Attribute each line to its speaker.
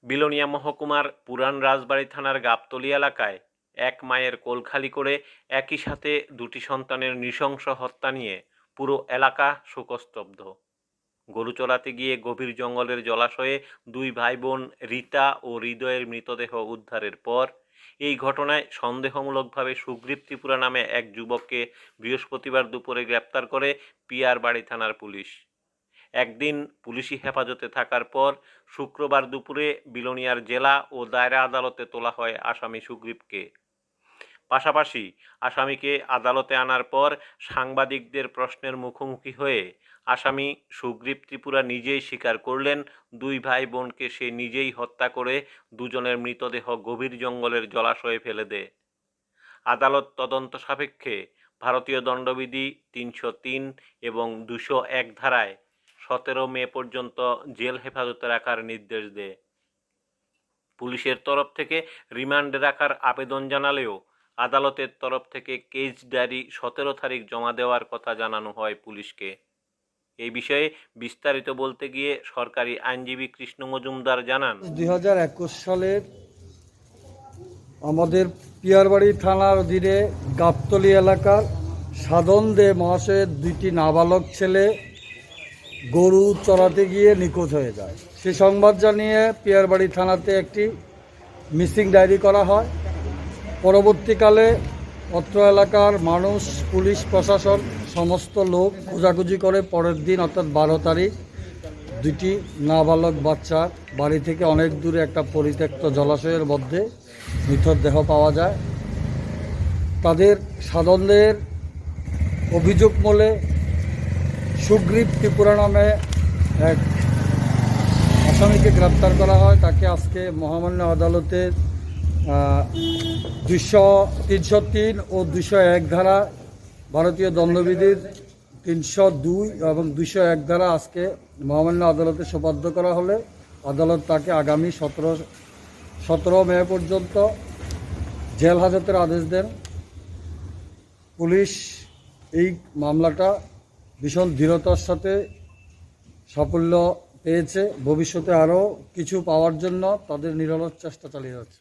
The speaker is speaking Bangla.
Speaker 1: বিলোনিয়া মহকুমার পুরান রাজবাড়ী থানার গাবতলী এলাকায় এক মায়ের কোল খালি করে একই সাথে দুটি সন্তানের নৃশংস হত্যা নিয়ে পুরো এলাকা শোকস্তব্ধ। গরু চড়াতে গিয়ে গভীর জঙ্গলের জলাশয়ে দুই ভাই বোন রীতা ও হৃদয়ের মৃতদেহ উদ্ধারের পর এই ঘটনায় সন্দেহমূলকভাবে সুগ্রীব ত্রিপুরা নামে এক যুবককে বৃহস্পতিবার দুপুরে গ্রেপ্তার করে পিয়ারবাড়ি থানার পুলিশ। একদিন পুলিশি হেফাজতে থাকার পর শুক্রবার দুপুরে বিলোনিয়ার জেলা ও দায়রা আদালতে তোলা হয় আসামি সুগ্রীবকে। পাশাপাশি আসামিকে আদালতে আনার পর সাংবাদিকদের প্রশ্নের মুখোমুখি হয়ে আসামি সুগ্রীব ত্রিপুরা নিজেই স্বীকার করলেন দুই ভাই বোনকে সে নিজেই হত্যা করে দুজনের মৃতদেহ গভীর জঙ্গলের জলাশয়ে ফেলে দেয়। আদালত তদন্ত সাপেক্ষে ভারতীয় দণ্ডবিধি ৩০৩ এবং ২০১ ধারায় ১৭ মে পর্যন্ত জেল হেফাজতে রাখার নির্দেশ দেয়। পুলিশের তরফ থেকে রিমান্ডে রাখার আবেদন জানালেও আদালতের তরফ থেকে কেস ডায়েরি ১৭ তারিখ জমা দেওয়ার কথা জানানো হয় পুলিশকে। এই বিষয়ে বিস্তারিত বলতে গিয়ে সরকারি আইনজীবী কৃষ্ণ মজুমদার জানান,
Speaker 2: ২০২১ সালের আমাদের পিয়ারবাড়ি থানার অধীনে গাবতলী এলাকার সাধন দে মহাশয়ের দুইটি নাবালক ছেলে গরু চড়াতে গিয়ে নিখোঁজ হয়ে যায়। সে সংবাদ জানিয়ে পিয়ারবাড়ি থানাতে একটি মিসিং ডায়েরি করা হয়। পরবর্তীকালে অত্র এলাকার মানুষ, পুলিশ প্রশাসন সমস্ত লোক খোঁজাখুঁজি করে পরের দিন অর্থাৎ ১২ তারিখ দুটি নাবালক বাচ্চা বাড়ি থেকে অনেক দূরে একটা পরিত্যক্ত জলাশয়ের মধ্যে মৃতদেহ পাওয়া যায়। তাদের সাধনদের অভিযোগ মূলে সুগ্রীব ত্রিপুরা নামে এক আসামিকে গ্রেপ্তার করা হয়। তাকে আজকে মহামান্য আদালতের ৩০৩ ও ২০১ ধারা, ভারতীয় দণ্ডবিধির ৩০২ এবং ২০১ ধারা আজকে মহামান্য আদালতে সোপর্দ করা হলে আদালত তাকে আগামী ১৭ মে পর্যন্ত জেল হাজতের আদেশ দেন। পুলিশ এই মামলাটা ভীষণ দৃঢ়তার সাথে সাফল্য পেয়েছে। ভবিষ্যতে আরও কিছু পাওয়ার জন্য তাদের নিরলস চেষ্টা চালিয়ে যাচ্ছে।